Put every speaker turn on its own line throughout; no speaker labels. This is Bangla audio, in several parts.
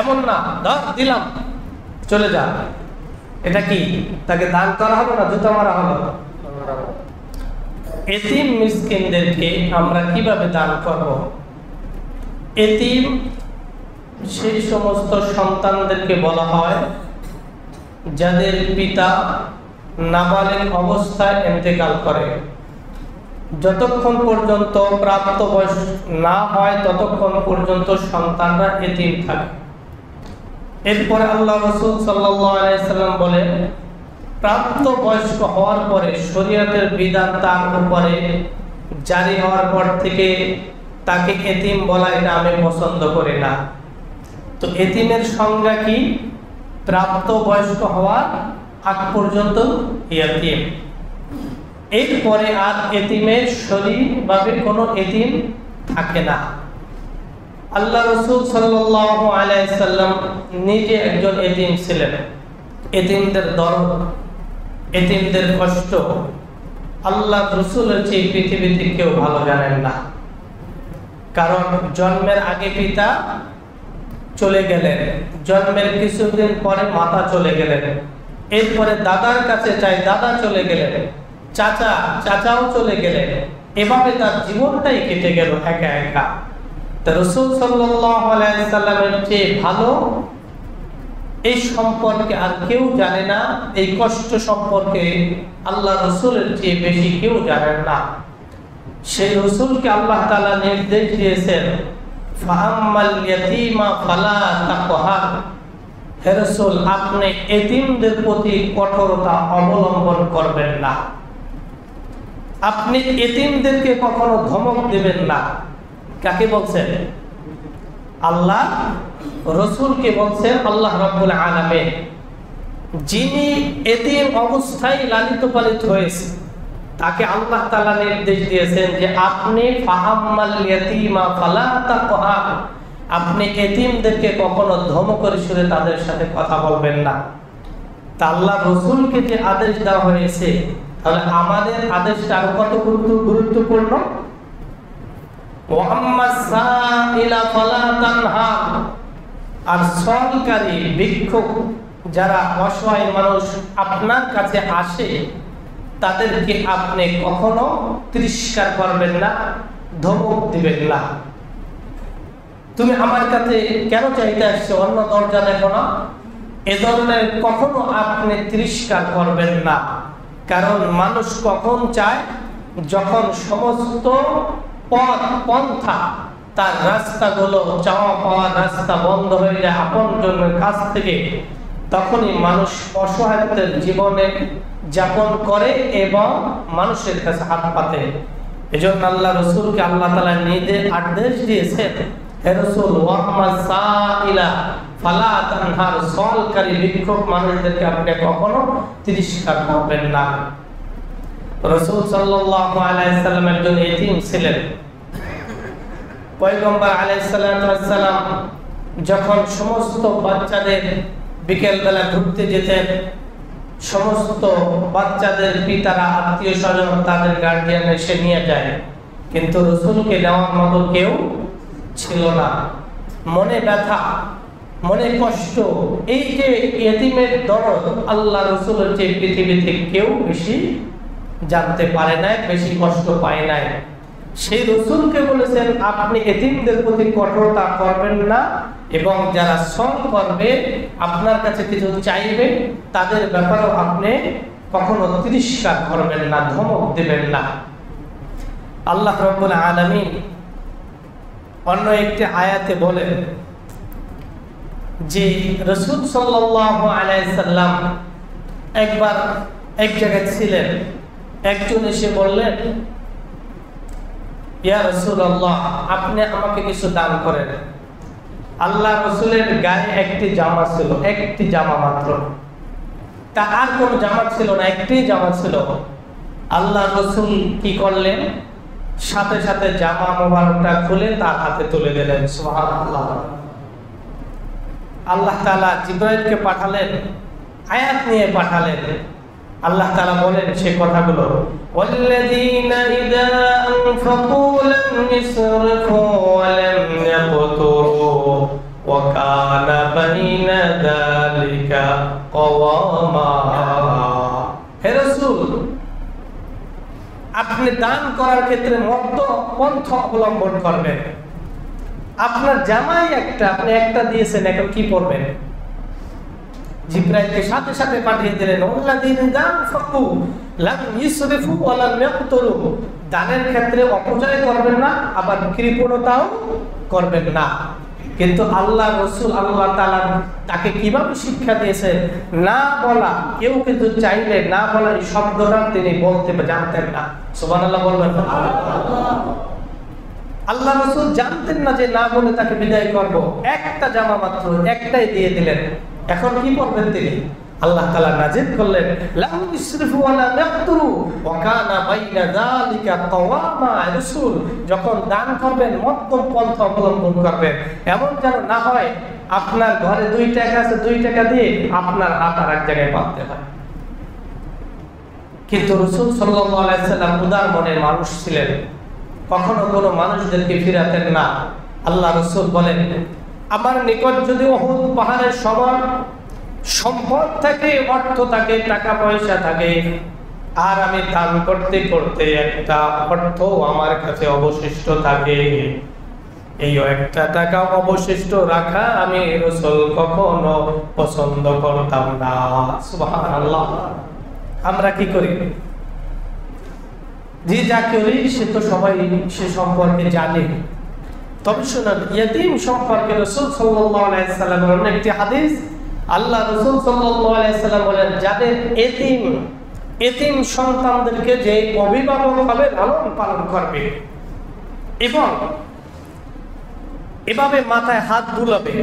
এমন না ধর দিলাম চলে যা, এটা কি তাকে দান করা হবে না জুতা মারা হবে? এতিম মিসকিনদেরকে আমরা কিভাবে দান করব? এতিম সেই সমস্ত সন্তানদেরকে বলা হয় যাদের পিতা নাবালিগ অবস্থায় ইন্তেকাল করে। যতক্ষণ পর্যন্ত প্রাপ্ত বয়স না হয় ততক্ষণ পর্যন্ত সন্তানরা এতিম থাকে। এরপরে আল্লাহ রাসূল সাল্লাল্লাহু আলাইহি সাল্লাম বলেন, প্রাপ্ত বয়স্ক হওয়ার পরে শরীয়তের বিধান তার উপরে জারি হওয়ার পর থেকে তাকে এতিম বলা এটা আমি পছন্দ করি না। তো এতিমের সংজ্ঞা কি? প্রাপ্ত বয়স্ক হওয়ার আগ পর্যন্ত এতিম। এরপরে আর এতিমের শরীরভাবে কোনো এতিম থাকে না। আল্লাহ রাসূল সাল্লাল্লাহু আলাইহি সাল্লাম নিজে একজন এতিম ছিলেন। এতিমদের দরদ, এতিমদের কষ্ট আল্লাহ রাসূলের চেয়ে পৃথিবীতে কেউ ভালো জানেন না। কারণ জন্মের আগে পিতা চলে গেলেন, জন্মের কিছুদিন পরে মাতা চলে গেলেন, এরপরে দাদার কাছে চাই দাদা চলে গেলেন, চাচাও চলে গেলেন, এভাবে তার জীবনটাই কেটে গেল একা একা। রাসূল সাল্লাল্লাহু আলাইহি সাল্লামের চেয়ে ভালো এই সম্পর্কে আর কেউ জানে না। এই কষ্ট সম্পর্কে আল্লাহ রাসূলের চেয়ে বেশি কেউ জানেন না। সেই রাসূলকে আল্লাহ তাআলা নির্দেশ দিয়েছেন, ফাআম্মাল ইয়াতীমা ফালা তাকহার। হে রাসূল, আপনি এতিমদের প্রতি কঠোরতা অবলম্বন করবেন না, আপনি এতিমদেরকে কখনো ধমক দিবেন না। কাকে বলছেন? আল্লাহ রাসূলকে বলছেন। আল্লাহ রাব্বুল আলামিন যিনি এতিম অবস্থায় লালিত পালিত হয়েছে তাকে আল্লাহ তাআলা নির্দেশ দিয়েছেন যে আপনি ফাআম্মাল ইয়াতীমা ফালা তাকহার, আপনি এতিমদেরকে কখনো ধমক করে সুরে তাদের সাথে কথা বলবেন না। তা আল্লাহ রাসূলকে যে আদেশ দেওয়া হয়েছে, তাহলে আমাদের আদেশটা আরো কত গুরুত্বপূর্ণ। আর সরকারি ভিক্ষুক যারা অসহায় মানুষ আপনার কাছে আসে তাদেরকে আপনি কখনো তিরস্কার করবেন না, ধমক দিবেন না। তুমি আমার কাছে কেন চাইতে আসছো, অন্য দরজা দেখো না, এ ধরনের কখনো আপনি তিরস্কার করবেন না। কারণ মানুষ কখন চায়, যখন সমস্ত পথ পন্থা তার রাস্তাগুলো চাওয়া পাওয়ার রাস্তা বন্ধ হয়ে যায় আপনজনের কাছ থেকে, তখনই মানুষ অসহায়ত্বের জীবনে যাপন করে এবং মানুষের কাছে হাত পাতে। এজন্য আল্লাহ রাসূলকে আল্লাহ তাআলা নিজে আদেশ দিয়েছেন, হে রাসূল ওয়াম্মা সাইলা ফালা তানহার, সওয়ালকারী ভিক্ষুক মানুষদেরকে আপনি কখনো তিরস্কার করবেন না। রাসূল সাল্লাল্লাহু আলাইহি সাল্লাম একজন এতিম ছিলেন। পয়গম্বর আলাইহিস সালাতু ওয়াস সালাম যখন সমস্ত বাচ্চাদের বিকেল বেলা ঘুরতে যেতেন, সমস্ত বাচ্চাদের পিতারা আত্মীয় স্বজন তাদের গার্ডিয়ান এসে নিয়ে যায়, কিন্তু রাসূলকে নেওয়ার মতো কেউ ছিল না। মনে ব্যথা, মনে কষ্ট, এই যে এতিমের দরদ আল্লাহ রাসূলের চেয়ে পৃথিবীতে কেউ বেশি জানতে পারে নাই, বেশি কষ্ট পায় নাই। সেই রাসূলকে বলেছেন আপনি এতিমদের প্রতি কঠোরতা করবেন না, এবং যারা শ্রম করবে আপনার কাছে কিছু চাইবে তাদের ব্যাপারেও আপনি কখনো তিরস্কার করবেন না, ধমক দেবেন না। আল্লাহ রাব্বুল আলামিন অন্য একটি আয়াতে বলেন যে রাসূল সাল্লাল্লাহু আলাইহি সাল্লাম একবার এক জায়গায় ছিলেন, একজন এসে বললেন, ইয়া রাসূলুল্লাহ, আপনি আমাকে কিছু দান করেন। আল্লাহ রাসূলের গায়ে একটি জামা ছিল, একটি জামা মাত্র, তা আর কোনো জামা ছিল না, একটি জামা ছিল। আল্লাহ রাসূল কি করলেন, সাথে সাথে জামা মোবারকটা খুলে তার হাতে তুলে দিলেন। সুবহানাল্লাহ। আল্লাহ তাআলা জিবরাইলকে পাঠালেন, আয়াত নিয়ে পাঠালেন। আল্লাহ তাআলা বলেন সে কথাগুলো, ওয়াল্লাযীনা ইযা আনফাকু লাম ইসরিফু ওয়া লাম ইয়াকতুরু ওয়া কানা বাইনা যালিকা কওয়ামা। হে রাসূল, আপনি দান করার ক্ষেত্রে মধ্যপন্থা অবলম্বন করবেন। আপনার জামাই একটা, আপনি একটা দিয়েছেন, এখন কি করবেন? জিবরাইলকে সাথে সাথে পাঠিয়ে দিলেন, ওয়াল্লাযীনা আনফাকু লাম ইসরিফু ওয়া লাম ইয়াকতুরু। দানের ক্ষেত্রে অপচয় করবেন না, আবার কৃপণতাও করবেন না। কিন্তু আল্লাহ রাসূল আল্লাহ তাআলা তাকে কিভাবে শিক্ষা দিয়েছে? না বলা। কেউ কিন্তু চাইলে না বলা এই শব্দটা তিনি বলতে জানতেন না। সুবহানাল্লাহ বলবেন। আল্লাহ রাসূল জানতেন না যে না বলে তাকে বিদায় করব। একটা জামা মাত্র, একটাই দিয়ে দিলেন। এখন কি করবেন তিনি? আল্লাহ তাআলা নাজিল করলেন, লা ইসরিফু ওয়া লা তাকতুরু ওয়া কানা বাইনা যালিকা কওয়ামা। রাসূল যখন দান করবেন মধ্যম পন্থা অবলম্বন করবেন, এমন যেন না হয় আপনার ঘরে 2 টাকা আছে, 2 টাকা দিয়ে আপনার হাত আর এক জায়গায় বাঁধতে হয়। কিন্তু রাসূল সাল্লাল্লাহু আলাইহি সাল্লাম উদার মনের মানুষ ছিলেন, কখনো কোনো মানুষদেরকে ফিরাতেন না। আল্লাহ রাসূল বলেন, আমার নিকট যদি উহুদ পাহাড়ের সমান সম্পদ থাকে, অর্থ থাকে, টাকা পয়সা থাকে, আর আমি দান করতে করতে একটা অর্থ আমার কাছে অবশিষ্ট থাকে, এই একটা টাকা অবশিষ্ট রাখা আমি রাসূল কখনো পছন্দ করতাম না। সুবহানাল্লাহ। আমরা কি করি? যে যা করি সে তো সবাই সে সম্পর্কে জানে। তবে শুনুন, ইয়েতিম সম্পর্কে রাসূল সাল্লাল্লাহু আলাইহি সাল্লামের একটি হাদিস, আল্লাহ রাসূল সাল্লাল্লাহু আলাইহি সাল্লাম বলেন, যাদের এতিম সন্তানদেরকে যে অভিভাবক হবে লালন পালন করবে এবং এভাবে মাথায় হাত বুলাবে,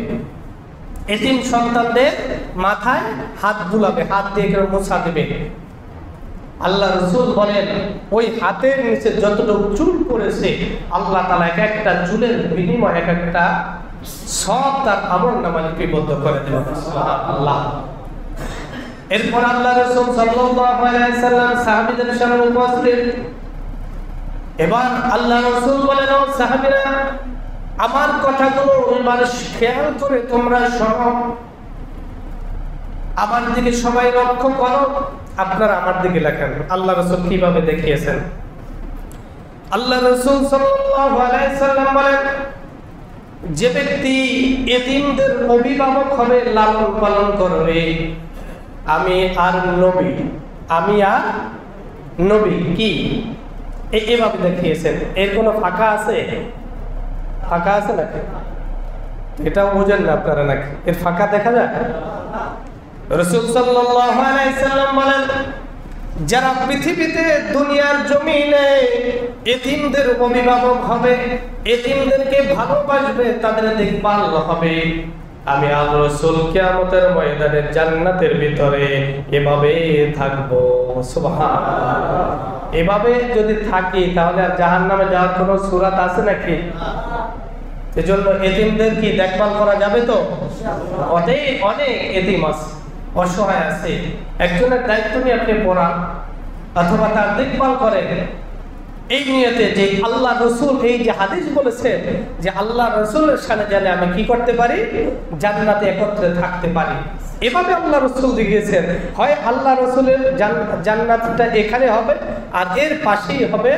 এতিম সন্তানদের মাথায় হাত বুলাবে, হাত দিয়ে কেউ মোছা দেবে, আল্লাহ রাসূল বলেন ওই হাতের নিচে যতটুকু চুল পড়েছে আল্লাহ তাআলা এক একটা চুলের বিনিময়ে এক একটা সব তার আমলনামায় লিপিবদ্ধ করে দেবেন। সুবহানাল্লাহ। এরপর আল্লাহ রাসূল সাল্লাল্লাহু আলাইহি সাল্লাম সাহাবীদের সামনে উপস্থিত। এবার আল্লাহ রাসূল বলেন, ও সাহাবীরা, আমার কথাগুলো এবার খেয়াল করে তোমরা শোনো, আমার দিকে সবাই লক্ষ্য করো, আপনারা আমার দিকে দেখেন আল্লাহ রাসূল কিভাবে দেখিয়েছেন। আল্লাহ রাসূল সাল্লাল্লাহু আলাইহি সাল্লাম বলেন, যে ব্যক্তি এতিমদের অভিভাবক হবে, লালন পালন করবে, আমি আর নবী কি এভাবে দেখিয়েছেন। এর কোনো ফাঁকা আছে? ফাঁকা আছে নাকি? এটাও বোঝেন না আপনারা নাকি? এর ফাঁকা দেখা যায়? রাসূল সাল্লাল্লাহু আলাইহি সাল্লাম বলেন, যারা পৃথিবীতে দুনিয়ার জমিনে এতিমদের অভিভাবক হবে, এতিমদেরকে ভালোবাসবে, তাদের দেখভাল হবে, আমি আল্লাহ রাসূল কিয়ামতের ময়দানে জান্নাতের ভিতরে এভাবে থাকবো। সুবহানাল্লাহ। এভাবে যদি থাকি তাহলে আর জাহান্নামে যাওয়ার কোনো সূরাত আছে নাকি? এজন্য এতিমদের কি দেখভাল করা যাবে তো? অনেক এতিম আছে, অসহায় আছে, একজনের দায়িত্ব নিয়ে আপনি পড়ান অথবা তার দেখভাল করেন, এই নিয়তে যে আল্লাহ রাসূল এই যে হাদিস বলেছেন যে আল্লাহ রাসূলের সাথে জানে আমি কি করতে পারি, জান্নাতে একত্রে থাকতে পারি। এভাবে আল্লাহ রাসূল দেখিয়েছেন, হয় আল্লাহ রাসূলের জান্নাতটা এখানে হবে আর এর পাশেই হবে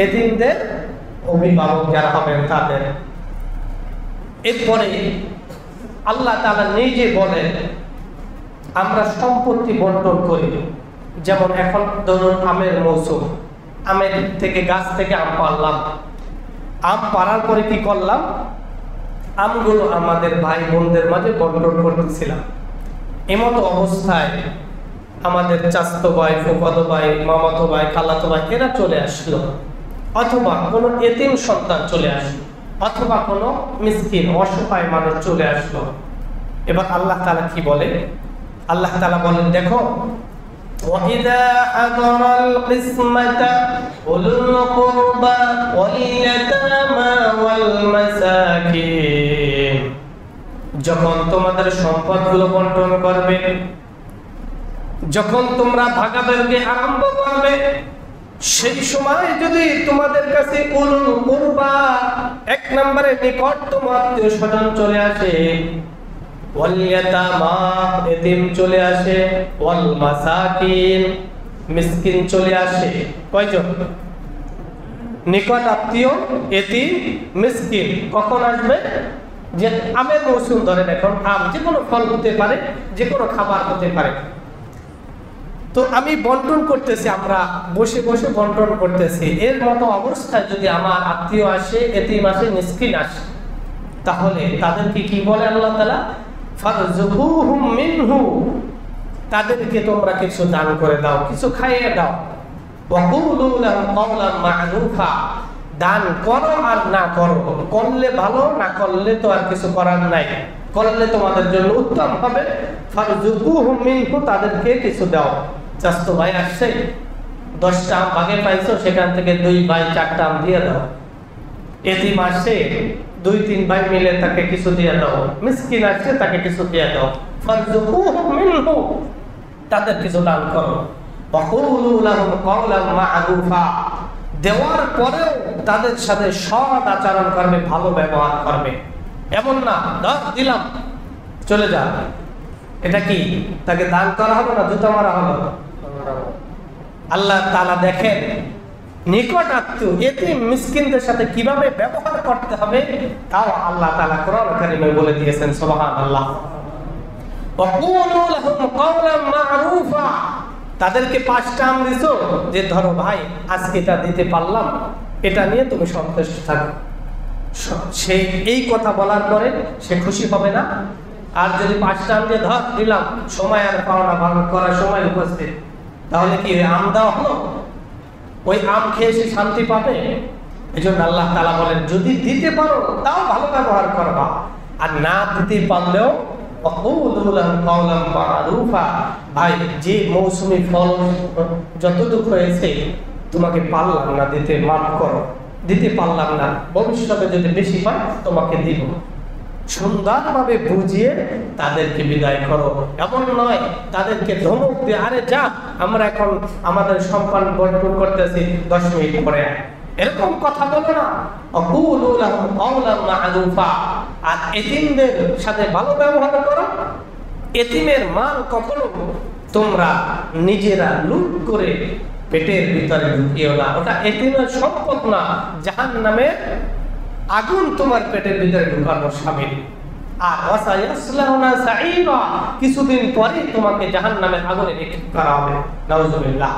এতিমদের অভিভাবক যারা হবেন তাদের। এরপরে আল্লাহ তাআলা নিজে বলেন, আমরা সম্পত্তি বন্টন করি। যেমন এখন ধরুন আমের মৌসুম, আমের থেকে গাছ থেকে আম পাড়লাম, আম পাড়ার পরে কি করলাম, আমগুলো আমাদের ভাই বোনদের মাঝে বন্টন করতেছিলাম। এমতো অবস্থায় আমাদের চাচাতো ভাই, ফুফাতো ভাই, মামাতো ভাই, খালাতো ভাই এরা চলে আসলো, অথবা কোনো এতিম সন্তান চলে আসলো, অথবা কোনো মিসকিন অসহায় মানুষ চলে আসলো। এবার আল্লাহ তাআলা কি বলে? আল্লাহ তাআলা বলেন, দেখো, وَإِذَا حَضَرَ الْقِسْمَةَ أُولُو الْقُرْبَى وَالْيَتَامَى وَالْمَسَاكِينَ, যখন তোমাদের সম্পদগুলো বন্টন করবে, যখন তোমরা ভাগাভাগি আরম্ভ করবে, সেই সময় যদি তোমাদের কাছে উলুল কুরবা এক নম্বরে নিকটতম আত্মীয় স্বজন চলে আসে, ওয়াল ইয়াতামা এতিম চলে আসে, ওয়াল মাসাকিন মিসকিন চলে আসে। কয়জন? নিকট আত্মীয়, এতিম, মিসকিন কখন আসবে? যে আমের মৌসুম, ধরেন এখন আম, যে কোনো ফল হতে পারে, যে কোনো খাবার হতে পারে। তো আমি বন্টন করতেছি, আমরা বসে বসে বন্টন করতেছি। এর মতো অবস্থায় যদি আমার আত্মীয় আসে, এতিম আসে, মিসকিন আসে, তাহলে তাদেরকে কি বলে আল্লাহ তাআলা? ফারযুকুহুম মিনহু, তাদেরকে তোমরা কিছু দান করে দাও, কিছু খাইয়ে দাও। ওয়া কুলু লাহুম কাওলাম মা'রুফা, দান করো আর না করো, করলে ভালো, না করলে তো আর কিছু করার নাই, করলে তোমাদের জন্য উত্তম হবে। ফারযুকুহুম মিনহু, তাদেরকে কিছু দাও। চাচতো ভাই আসছে, 10টা আম ভাগে পাইছো, সেখান থেকে 2 ভাই 4টা আম দিয়ে দাও। এতিম আসছে, 2-3 ভাই মিলে তাকে কিছু দিয়ে দাও। মিসকিন আসছে, তাকে কিছু দিয়ে দাও। ফারযুকুহুম মিনহু, তাদের কিছু দান করো। ওয়া কুলু লাহুম কাওলাম মা'রুফা, দেওয়ার পরেও তাদের সাথে সৎ আচরণ করবে, ভালো ব্যবহার করবে। এমন না ধর দিলাম চলে যা, এটা কি তাকে দান করা হলো না জুতা মারা হলো? আল্লাহ তাআলা দেখেন নিকট আত্মীয়, এতিম, মিসকিনদের সাথে কিভাবে ব্যবহার করতে হবে, তাও আল্লাহ তাআলা কোরআন কারীমে বলে দিয়েছেন। সুবহানাল্লাহ। ওয়া কুলু লাহুম কাওলাম মা'রুফা, তাদেরকে 5টা আম দিছো, যে ধরো ভাই আজকে এটা দিতে পারলাম, এটা নিয়ে তুমি সন্তুষ্ট থাকো। সে এই কথা বলার পরে সে খুশি হবে না? আর যদি 5টা আম দিয়ে ধর দিলাম, সময় আর পাওনা ভাগ করার সময় উপস্থিত, তাহলে কি আম দেওয়া হলো? ওই আম খেয়ে সে শান্তি পাবে? এই জন্য আল্লাহ তাআলা বলেন, যদি দিতে পারো তাও ভালো ব্যবহার করবা, আর না দিতে পারলেও ভাই যে মৌসুমি ফল যতটুকু হয়েছে তোমাকে পারলাম না দিতে, মাফ করো, দিতে পারলাম না, ভবিষ্যতে যদি বেশি হয় তোমাকে দিব। সুন্দরভাবে বুঝিয়ে তাদেরকে বিদায় করো। এমন নয় তাদেরকে ধমক দিয়ে, আরে যা, আমরা এখন আমাদের সম্মান বন্টন করতেছি, 10 মিনিট পরে, এরকম কথা বলো না। আকুলু লাহুম কাওলাম মা'রুফা, আর এতিমদের সাথে ভালো ব্যবহার করো। এতিমের মাল কখনো তোমরা নিজেরা লুট করে পেটের ভিতরে ঢুকিও না, ওটা এতিমের সম্পদ না, জাহান্নামের আগুন তোমার পেটের ভিতরে ঢুকানোর শামিল। আর ওয়াসায়াসলাউনা সাঈরা, কিছুদিন পরে তোমাকে জাহান্নামের আগুনে নিক্ষেপ করা হবে। নাউযুবিল্লাহ।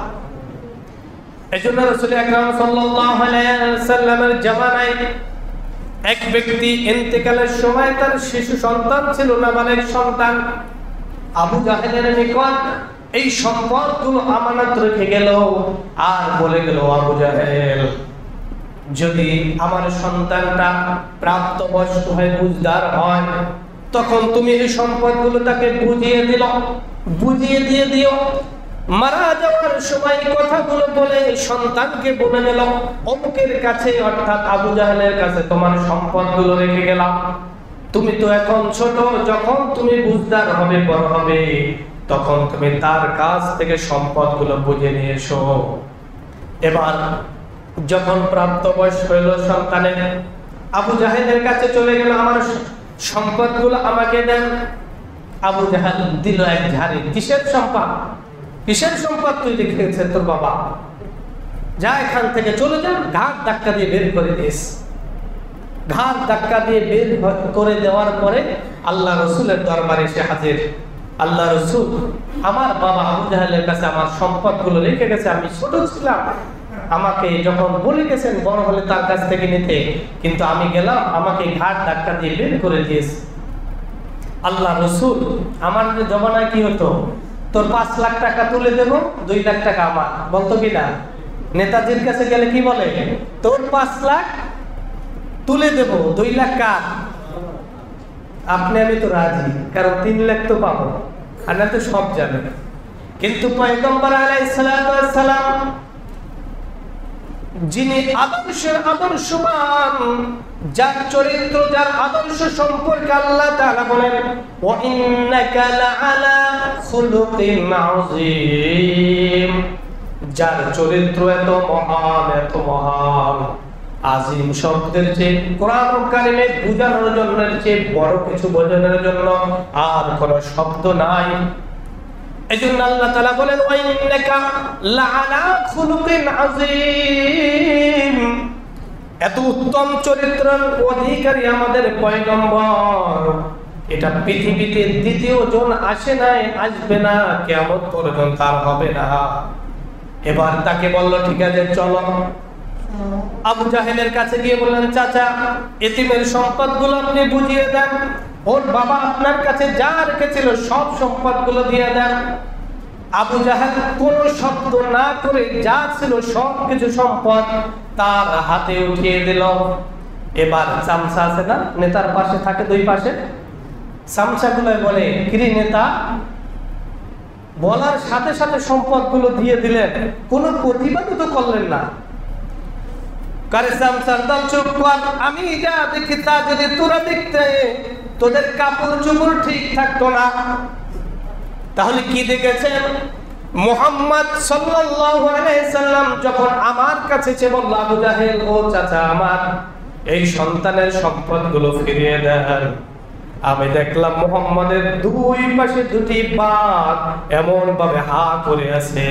এজন্য রাসূল আকরাম সাল্লাল্লাহু আলাইহি ওয়াসাল্লামের জামানায় এক ব্যক্তি ইন্তেকালের সময় তার শিশু সন্তান ছিল, নাবালেগ সন্তান। আবু জাহেলের নিকট এই সম্পদগুলো আমানত রেখে গেল, আর বলে গেল, আবু জাহেল, যদি আমার সন্তানটা প্রাপ্তবয়স্ক হয়ে বুঝদার হয়, তখন তুমি এই সম্পদগুলো তাকে বুঝিয়ে দিয়ে দিও। মারা যাওয়ার সময় কথাগুলো বলে সন্তানকে বলে গেল, অমুকের কাছে, অর্থাৎ আবু জাহেলের কাছে তোমার সম্পদগুলো রেখে গেলাম। তুমি তো এখন ছোট, যখন তুমি বুঝদার হবে, বড় হবে, তখন তুমি তার কাছ থেকে সম্পদগুলো বুঝে নিয়ে এসো। এবার যখন প্রাপ্তবয়স্ক হইল সন্তানের, আবু জাহেলের কাছে চলে গেল, আমার সম্পদগুলো আমাকে দেন। আবু জাহেল দিল এক ঝাড়ি। কিসের সম্পদ? কিসের সম্পদ তুই রেখেছে তোর বাবা? যা এখান থেকে চলে যান। ঘাট ধাক্কা দিয়ে বের করে দিয়েছ। ঘাট ধাক্কা দিয়ে বের করে দেওয়ার পরে আল্লাহ রসুলের দরবারে এসে হাজির। আল্লাহ রসুল, আমার বাবা আবু জাহেলের কাছে আমার সম্পদগুলো রেখে গেছে, আমি ছোট ছিলাম, আমাকে যখন বলে গেছেন বড় হলে তার কাছ থেকে নিতে, কিন্তু আমি গেলাম, আমাকে ঘাট ধাক্কা দিয়ে বের করে দিয়েছে। আল্লাহ রসুল, আমার জমানায় কি হতো, তোর 5 লাখ টাকা তুলে দেবো, 2 লাখ টাকা আমার, বলতো কিনা? নেতাজির কাছে গেলে কি বলে, তোর 5 লাখ তুলে দেবো, 2 লাখ কার? আপনি আমি তো রাজি, কারণ 3 লাখ তো পাবো, আর না তো সব জানে। কিন্তু পয়গম্বর আলাইহিস সালাতু ওয়াস সালাম, যিনি আদর্শবান, যার চরিত্র, যার আদর্শ সম্পর্কে আল্লাহ তাআলা বলেন, ওয়া ইন্নাকা লাআলা খুলুকিন আযীম, যার চরিত্র এত মহান, এত মহান, আজিম শব্দের চেয়ে কোরআন কারিমে বোঝানোর জন্য চেয়ে বড় কিছু বোঝানোর জন্য আর কোনো শব্দ নাই। এজন্য আল্লাহ তাআলা বলেন ওয়া ইন্নাকা লাআলা খুলুকিন আযীম। এত উত্তম চরিত্রের অধিকারী আমাদের পয়গম্বর, এটা পৃথিবীতে দ্বিতীয় জন আসে নাই, আসবে না, কিয়ামত পর্যন্ত আর হবে না। এবার তাকে বলল ঠিক আছে চলো। আবু জাহেলের কাছে গিয়ে বললেন চাচা এতিমের সম্পদগুলো আপনি বুঝিয়ে দেন, ওর বাবা আপনার কাছে যা রেখেছিল সব সম্পদগুলো দিয়ে দেন। আবু জাহেল কোন শব্দ না করে যা ছিল সব কিছু সম্পদ তার হাতে উঠিয়ে দিল। এবার চামচা আছে না, নেতার পাশে থাকে দুই পাশে, চামচাগুলো বলে কিরে নেতা, বলার সাথে সাথে সম্পদগুলো দিয়ে দিলেন, কোনো প্রতিবাদও তো করলেন না। আমি যা দেখি তা যদি তোরা দেখতে, তোদের কাপড় চোপড় ঠিক থাকতো না। তাহলে কি দেখেছেন? মুহাম্মদ সাল্লাল্লাহু আলাইহি সাল্লাম যখন আমার কাছে এসে বলল আবু জাহেল ও চাচা আমার এই সন্তানের সম্পদগুলো ফিরিয়ে দেন, আমি দেখলাম মুহাম্মাদের দুই পাশে দুটি বাঘ এমন ভাবে হা করে আছে,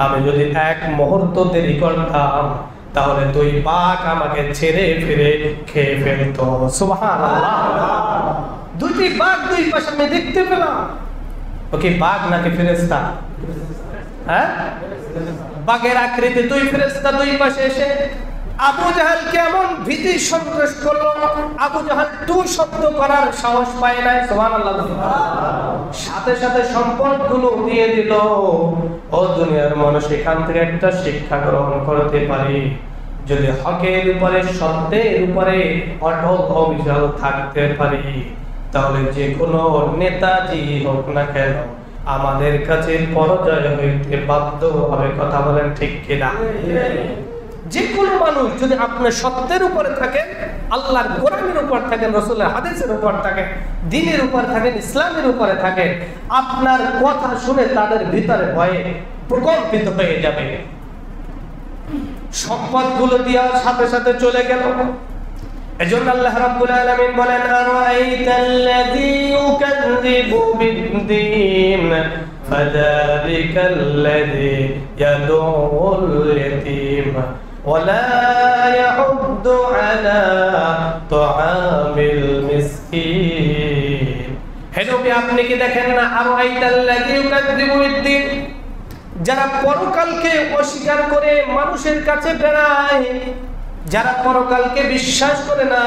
আমি যদি এক মুহূর্ত দেরি করতাম তাহলে দুই বাঘ আমাকে ছেড়ে ফিরে খেয়ে ফেলতো। সুবহানাল্লাহ, দুটি বাঘ দুই পাশে আমি দেখতে পেলাম। ওকে বাঘ নাকি ফেরেশতা? হ্যাঁ, বাঘের আকৃতি দুই ফেরেশতা দুই পাশে এসে আবু জাহেল কেমন ভীতি সন্ত্রাস করলো। আবু জাহেল টু শব্দ করার সাহস পায় নাই। সুবহানাল্লাহ, সাথে সাথে সম্পদগুলো দিয়ে দিল। ও দুনিয়ার মানুষ, এখান থেকে একটা শিক্ষা গ্রহণ করতে পারি, যদি হকের উপরে সত্যের উপরে অটল অবিচল থাকতে পারি তাহলে যে কোনো নেতাজি হোক না কেন আমাদের কাছে পরাজয় হইতে বাধ্য হবে। কথা বলেন ঠিক কিনা? যে কোনো মানুষ যদি আপনি সত্যের উপরে থাকেন, আল্লাহর কোরআনের উপর থাকেন, রাসূলের হাদিসের উপর থাকেন, দ্বীনের উপর থাকেন, ইসলামের উপরে থাকেন, আপনার কথা শুনে তাদের ভিতরে ভয়ে প্রকম্পিত হয়ে যাবে। সম্পদগুলো দেওয়ার সাথে সাথে চলে গেল। এজন্য আল্লাহ রাব্বুল আলামিন বলেন আরাআইতাল্লাযী ইউকাযযিবু বিদ্দীন ফাযালিকাল্লাযী ইয়াদউল ইয়াতীম ওয়া লা ইয়াহুদ্দু আলা তুআমিল মিসকিন। হে নবী, আপনি কি দেখেন না আরাআইতাল্লাযী ইউকাযযিবু বিদ্দীন, যারা পরকালকে অস্বীকার করে মানুষের কাছে বেড়ায়, যারা পরকালকে বিশ্বাস করে না,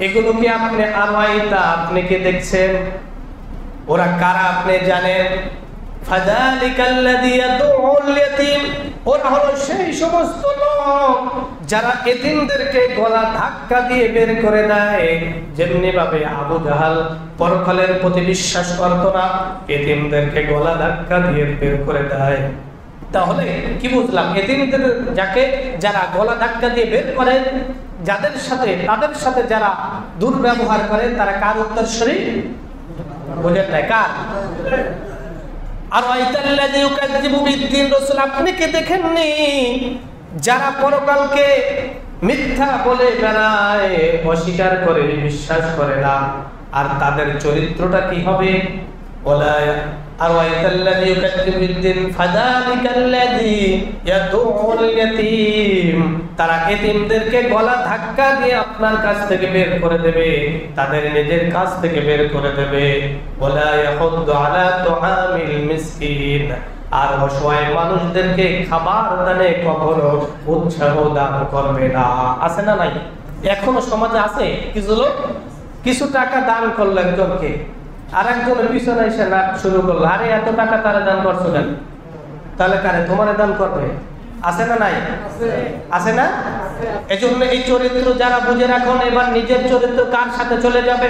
এগুলোকে আপনি আরাইতা, আপনি কি দেখছেন? ওরা কারা আপনি জানেন? ফাযালিকাল্লাযী ইয়াদউল ইয়াতীম, ওরা হলো সেই সমস্ত লোক যারা এতিমদেরকে গলা ধাক্কা দিয়ে বের করে দেয়। যেমনি ভাবে আবু জাহাল পরকালের প্রতি বিশ্বাস করত না, এতিমদেরকে গলা ধাক্কা দিয়ে বের করে দেয়। তাহলে কি বুঝলাম? এতিমদের যারা গলা ধাক্কা দিয়ে বের করে, যাদের সাথে তাদের সাথে যারা দুর্ব্যবহার করে, তারা কার উত্তরসূরি? বুঝেন না কার? আর আইতাল্লাযী ইউকাযযিবু বিদ্দীন, রাসূল আপনি কি দেখেননি যারা পরকালকে মিথ্যা বলে বেড়ায়, অস্বীকার করে, বিশ্বাস করে না, আর তাদের চরিত্রটা কি হবে? ওলা আরাআইতাল্লাযী ইউকাযযিবু বিদ্দীন ফাযালিকাল্লাযী ইয়াদউল ইয়াতীম, তারা এতিমদেরকে গলা ধাক্কা দিয়ে আপনার কাছ থেকে বের করে দেবে, তাদের নিজের কাছ থেকে বের করে দেবে। ওলা ইয়াহুদ্দু আলা তুআমিল মিসকিন, আর অসহায় মানুষদেরকে খাবার দানে কখনো উৎসাহ দান করবে না। আছে না নাই? এখনো সমাজে আছে কিছু লোক কিছু টাকা দান করলো একজনকে, আর একজনের পিছনে এসে নাক শুরু করলো, আরে এত টাকা তারা দান করছো কেন? তাহলে কারে? তোমারে দান করবে। আছে না নাই? আছে না? এজন্য এই চরিত্র যারা বুঝে রাখুন, এবার নিজের চরিত্র কার সাথে চলে যাবে?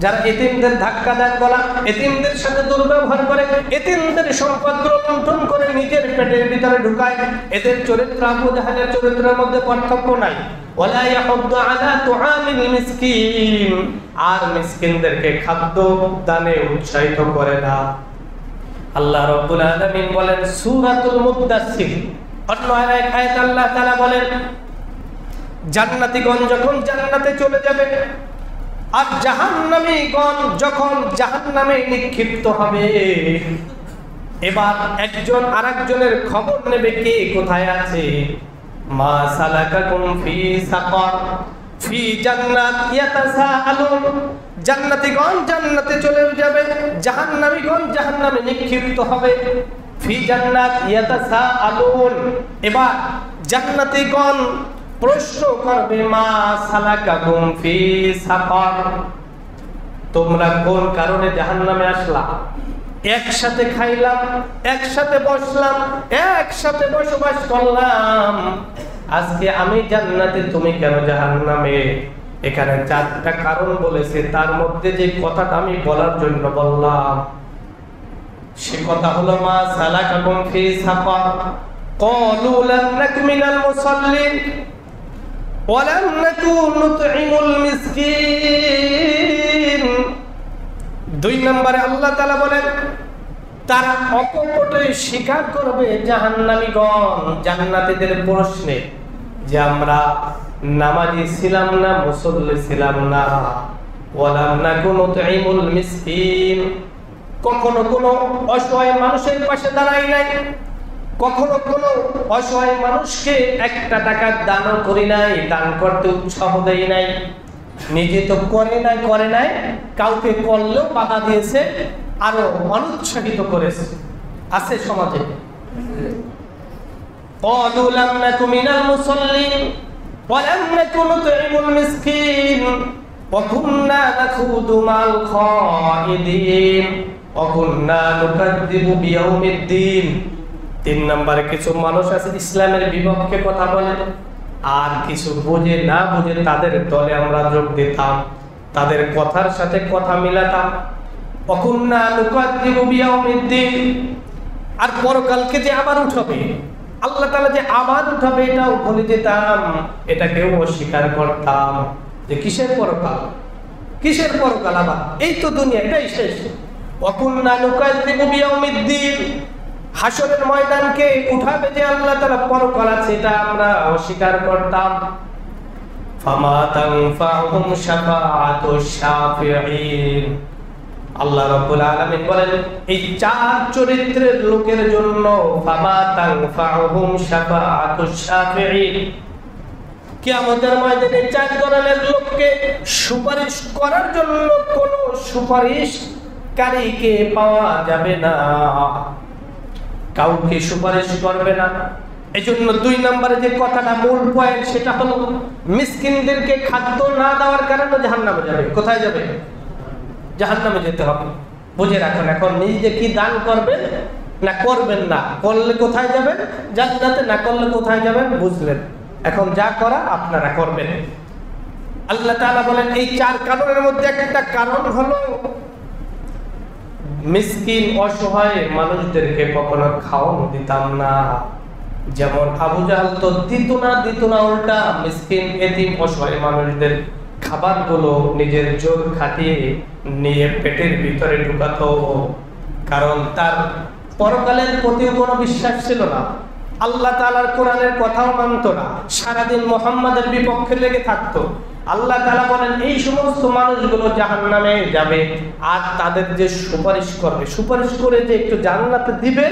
যারা এতিমদের ধাক্কা দেন গলা, এতিমদের সাথে দুর্ব্যবহার করে, এতিমদের সম্পদগুলো লুণ্ঠন করে নিজের পেটের ভিতরে ঢুকায়, এদের চরিত্র আবু জাহেলের চরিত্রের মধ্যে পার্থক্য নাই। ওয়ালা ইয়াহুদ্দু আলা তুআমিল মিসকিন, আর মিসকিনদেরকে খাদ্য দানে উৎসাহিত করে না। আল্লাহ রাব্বুল আলামিন বলেন সূরাতুল মুদ্দাসসির অন্য আরেক আয়াতে আল্লাহ তাআলা বলেন জান্নাতীগণ যখন জান্নাতে চলে যাবে আর জাহান্নামীগণ যখন জাহান্নামে নিক্ষিপ্ত হবে, এবার একজন আরেকজনের খবর নেবে কে কোথায় আছে। মা সালাকাকুম ফি সাকার ফি জান্নাত ইয়াতাসাআলুন, জান্নাতীগণ জান্নাতে চলে যাবে, জাহান্নামীগণ জাহান্নামে নিক্ষিপ্ত হবে। ফি জান্নাত ইয়াতাসাআলুন, এবার জান্নাতীগণ প্রশ্ন করবে মা সালাকাকুম ফি সাকার, তোমরা কোন কারণে জাহান্নামে আসলা? একসাথে খাইলাম, একসাথে বসলাম, একসাথে বসবাস করলাম, আজকে আমি জান্নাতে তুমি কেন জাহান্নামে? এখানে চারটা কারণ বলেছে, তার মধ্যে যে কথাটা আমি বলার জন্য বললাম সে কথা হলো মা সালাকাকুম ফি সাকার ক্বালু লাম নাকু মিনাল মুসাল্লিন ওয়া লাম নাকু নুতঈমুল মিসকিন। দুই নম্বরে আল্লাহ তাআলা বলেন তারা অকপটে স্বীকার করবে জাহান্নামীগণ জান্নাতীদের প্রশ্নে যে আমরা নামাজি ছিলাম না, মুসল্লি ছিলাম না। ওয়ালাম নাকু নুতঈমুল মিসকিন, কখনো কোনো অসহায় মানুষের পাশে দাঁড়াই নাই, কখনো কোনো অসহায় মানুষকে একটা টাকা দানও করি নাই, দান করতে উৎসাহ দেই নাই, নিজে তো করে নাই, কাউকে করলেও বাধা দিয়েছে, আরো অনুৎসাহিত করেছে, আছে সমাজে। ক্বালু লাম নাকু মিনাল মুসাল্লিন ওয়া লাম নাকু নুতঈমুল মিসকিন ওয়া কুননা নাখুদু মাল খাইদিন ওয়া কুননা নুকাযযিবু বিয়াউমিদ্দিন। তিন নম্বরে কিছু মানুষ আছে ইসলামের বিপক্ষে কথা বলে, আর কিছু বুঝে না বুঝে তাদের দলে আমরা যোগ দিতাম, তাদের কথার সাথে কথা মিলাতাম। ওয়া কুননা নুকাযযিবু বিয়াউমিদ্দিন, আর পরকালকে যে আবার উঠাবে, আল্লাহ তাআলা যে আবার উঠাবে এটাও ভুলে যেতাম, এটাকেও অস্বীকার করতাম যে কিসের পরকাল, কিসের পরকাল, আবার এই তো দুনিয়া, এটাই শেষ। ওয়া কুননা নুকাযযিবু বিয়াউমিদ্দিন, হাসরের ময়দানকে উঠাবে যে আল্লাহ তাআলা পরকাল আছে, এটা আমরা অস্বীকার করতাম। ফামা তানফাহুম শাফাআতুশ শাফিঈন, আল্লাহ রাব্বুল আলামিন বলেন এই চার চরিত্রের লোকের জন্য ফামা তানফাহুম শাফাআতুশ শাফিঈন, কিয়ামতের ময়দানে চার ধরনের লোককে সুপারিশ করার জন্য কোনো সুপারিশকারীকে পাওয়া যাবে না, কাউকে সুপারিশ করবে না। এজন্য দুই নম্বরে যে কথাটা মূল পয়েন্ট সেটা হলো মিসকিনদেরকে খাদ্য না দেওয়ার কারণে জাহান্নামে যাবে। কোথায় যাবে? জাহান্নামে যেতে হবে। বুঝে রাখুন, এখন নিজে কি দান করবেন না করবেন, না করলে কোথায় যাবেন? জান্নাতে, না করলে কোথায় যাবেন বুঝলেন। এখন যা করা আপনারা করবেন। আল্লাহ তাআলা বলেন এই চার কারণের মধ্যে একটা কারণ হলো মিসকিন অসহায় মানুষদেরকে কখনো খাওয়ানো দিতাম না। যেমন আবু জাহল তো দিত না, উল্টা মিসকিন এতিম অসহায় মানুষদের খাবারগুলো নিজের জোর খাটিয়ে নিয়ে পেটের ভিতরে ঢুকাতো, কারণ তার পরকালের প্রতিও কোনো বিশ্বাস ছিল না, আল্লাহ তাআলার কোরআনের কথাও মানত না, সারাদিন মুহাম্মাদের বিপক্ষে লেগে থাকতো। আল্লাহ তাআলা বলেন এই সমস্ত মানুষগুলো জাহান্নামে যাবে, আর তাদের যে সুপারিশ করবে, সুপারিশ করে যে একটু জান্নাতে দিবে,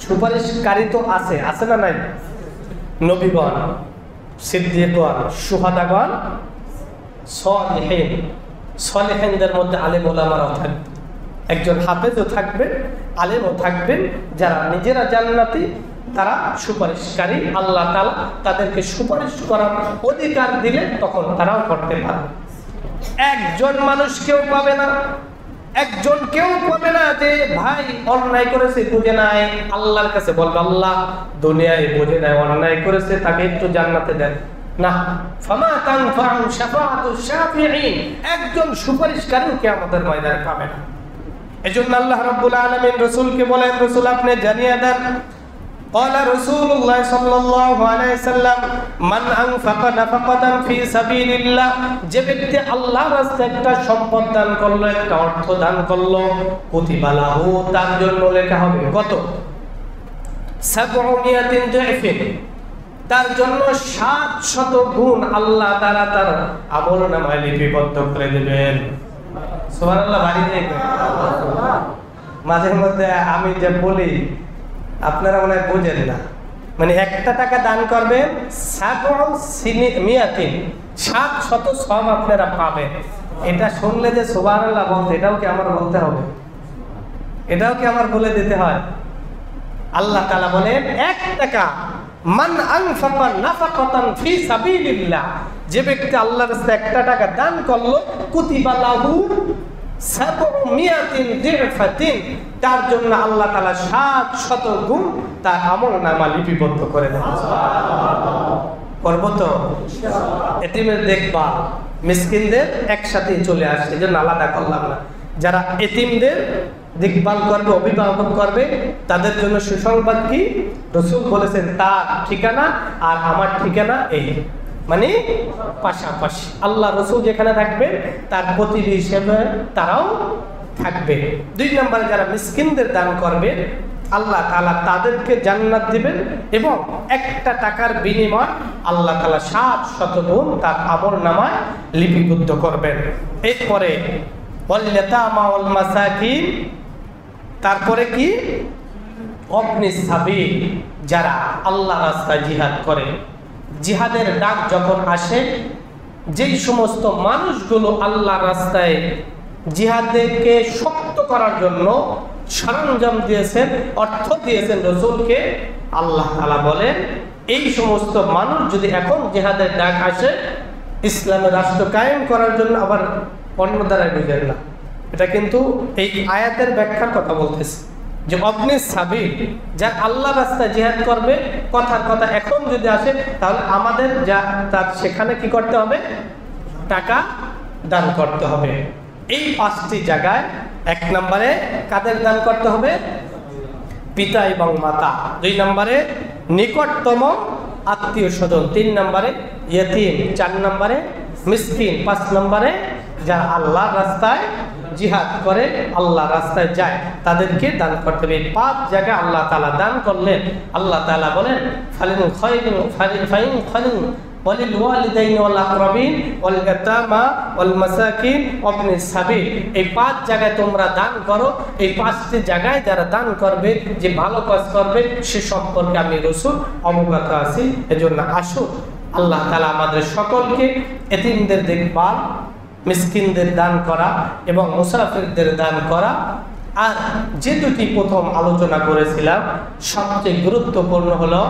সুপারিশকারী তো আছে না নাই? নবীগণ, সিদ্দিকগণ, শুহাদাগণ, সলিহিনদের মধ্যে আলেম ওলামারাও থাকবে, একজন হাফেজও থাকবে, আলেমও থাকবেন, যারা নিজেরা জান্নাতি, তারা সুপারিশকারী। আল্লাহ তাআলা তাদেরকে সুপারিশ করার অধিকার দিলে তখন তারাও করতে পারবে। একজন মানুষ কেউ পাবে না, একজন কেউ পাবে না যে ভাই অন্যায় করেছে বুঝে নাই, আল্লাহর কাছে বলবে আল্লাহ দুনিয়ায় বুঝে নাই অন্যায় করেছে, তাকে একটু জান্নাতে দেন না। ফামা তানফাউ শাফাআতুশ শাফিঈন, একজন সুপারিশকারীও কিয়ামতের ময়দানে পাবে না। এজন্য আল্লাহ রাব্বুল আলামিন রাসূলকে বলেন, রাসূল আপনি জানিয়ে দেন, قال رسول الله صلى الله عليه وسلم من انفق نفقه في سبيل الله, যে ব্যক্তি আল্লাহর রাস্তায় একটা সম্পদ দান করলো, একটা অর্থ দান করলো, কুতিবা লাহু, তার জন্য লেখা হবে কত? সাবউমিয়াতিন দু'ফিন, তার জন্য 700 গুণ আল্লাহ তাআলা তার আমলনামায় লিপিবদ্ধ করে দিবেন। সুবহানাল্লাহ। বাড়ি থেকে মাঝে মধ্যে আমি যে বলি আপনারা মনে হয় বোঝেন না, মানে 1 টাকা দান করবেন 700 সব আপনারা পাবেন। এটা শুনলে যে সুবহানাল্লাহ বলতে, এটাও কি আমার বলতে হবে? এটাও কি আমার বলে দিতে হয়? আল্লাহ তাআলা বলেন 1 টাকা মান আনফাকা নাফাকাতান ফি সাবিলিল্লাহ, যে ব্যক্তি আল্লাহর রাস্তায় 1 টাকা দান করলো, কুতিবা লাহু 700 দিরফাতিন, তার জন্য আল্লাহ তাআলা 700 গুণ তার আমলনামা লিপিবদ্ধ করে দেন। করব তো? এতিমের দেখবা, মিসকিনদের একসাথে চলে আসে, এজন্য আলাদা করলাম না। যারা এতিমদের দেখভাল করবে, অভিভাবক করবে, তাদের জন্য সুসংবাদ কি? রাসূল বলেছেন তার ঠিকানা আর আমার ঠিকানা এই, মানে পাশাপাশি। আল্লাহ রাসূল যেখানে থাকবে তার প্রতিনিধি হিসেবে তারাও থাকবে। 2 নম্বরে যারা মিসকিনদের দান করবে, আল্লাহ তাআলা তাদেরকে জান্নাত দিবেন এবং 1 টাকার বিনিময় আল্লাহ তাআলা 700 গুণ তার আমলনামায় লিপিবদ্ধ করবেন। এরপরে ওয়াল ইয়াতামা ওয়াল মাসাকিন, তারপরে কি? ইবনিস সাবিল, যারা আল্লাহ রাস্তায় জিহাদ করে। জিহাদের ডাক যখন আসে, যেই সমস্ত মানুষগুলো আল্লাহ রাস্তায় জিহাদকে শক্ত করার জন্য সরঞ্জাম দিয়েছেন, অর্থ দিয়েছেন রাসূলকে, আল্লাহ তাআলা বলেন এই সমস্ত মানুষ যদি এখন জিহাদের ডাক আসে ইসলামের রাষ্ট্র কায়েম করার জন্য, আবার অন্য দ্বারা বুঝেন না, এটা কিন্তু এই আয়াতের ব্যাখ্যার কথা বলতেছে যে ইবনিস সাবিল, যারা আল্লাহ রাস্তায় জিহাদ করবে, কথার কথা এখন যদি আসে তাহলে আমাদের যা তার সেখানে কি করতে হবে? টাকা দান করতে হবে। এই 5টি জায়গায় 1 নম্বরে কাদের দান করতে হবে? পিতা এবং মাতা। 2 নম্বরে নিকটতম আত্মীয় স্বজন। 3 নম্বরে ইয়েতিম। 4 নম্বরে মিসকিন। 5 নম্বরে যারা আল্লাহর রাস্তায় জিহাদ করে, আল্লাহ রাস্তায় যায়, তাদেরকে দান করতে হবে। 5 জায়গায় আল্লাহ তাআলা দান করলেন। আল্লাহ তাআলা বলেন ফালিন খায়রিন ফাইন খালিন ওয়ালিল ওয়ালিদাইনি ওয়াল আকরাবিন ওয়াল ইয়াতামা ওয়াল মাসাকিন ওয়াবনিস সাবিল। এই 5 জায়গায় তোমরা দান করো। এই 5টি জায়গায় যারা দান করবে, যে ভালো কাজ করবে, সে সম্পর্কে আমি রাসূল অবগত আছি। এজন্য আসুন আল্লাহ তাআলা আমাদের সকলকে এতিমদের দেখভাল, মিসকিনদের দান করা এবং মুসাফিরদের দান করা, আর যে 2টি প্রথম আলোচনা করেছিলাম সবচেয়ে গুরুত্বপূর্ণ হলো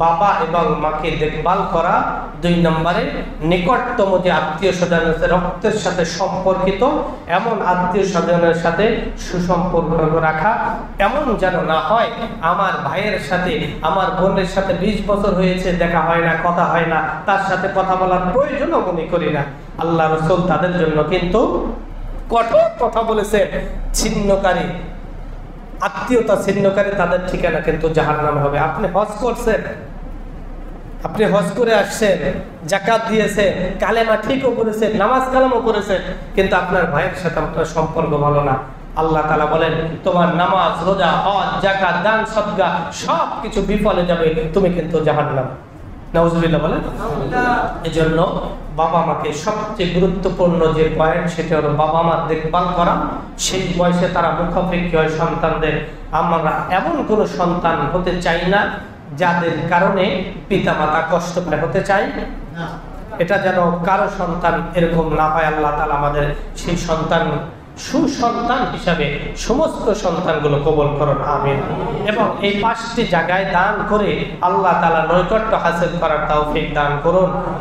বাবা এবং মাকে দেখভাল করা। 2 নম্বরে নিকটতম যে আত্মীয় স্বজন আছে, রক্তের সাথে সম্পর্কিত এমন আত্মীয় স্বজনের সাথে সুসম্পর্ক রাখা। এমন যেন না হয় আমার ভাইয়ের সাথে, আমার বোনের সাথে 20 বছর হয়েছে, দেখা হয় না, কথা হয় না, তার সাথে কথা বলার প্রয়োজনও মনে করি না। আল্লাহ রাসূল তাদের জন্য কিন্তু কঠোর কথা বলেছে। ছিন্নকারী, আত্মীয়তা ছিন্নকারী, তাদের ঠিকানা কিন্তু জাহান্নামে হবে। আপনি হজ করছেন, আপনি হজ করে আসছেন, যাকাত দিয়েছেন, কালেমা ঠিকও করেছেন, নামাজ কালামও করেছেন, কিন্তু আপনার ভাইয়ের সাথে আপনার সম্পর্ক ভালো না, আল্লাহ তাআলা বলেন তোমার নামাজ, রোজা, হজ, যাকাত, দান, সদকা সব কিছু বিফলে যাবে, তুমি কিন্তু জাহান্নাম। নাউজুবিল্লাহ বলেন। এজন্য বাবা মাকে সবচেয়ে গুরুত্বপূর্ণ যে পয়েন্ট, সেটা হলো বাবা মার দেখভাল করা। সেই বয়সে তারা মুখাপেক্ষী হয় সন্তানদের। আমরা এমন কোনো সন্তান হতে চাই না যাদের কারণে পিতা মাতা কষ্ট পায়, হতে চাই না। এটা যেন কারো সন্তান এরকম না হয়। আল্লাহ তাআলা আমাদের সেই সন্তান সুসন্তান হিসাবে সমস্ত সন্তানগুলো কবুল করুন, আমিন। এবং এই 5টি জায়গায় দান করে আল্লাহ তাআলা নৈকট্য হাসিল করার তৌফিক দান করুন।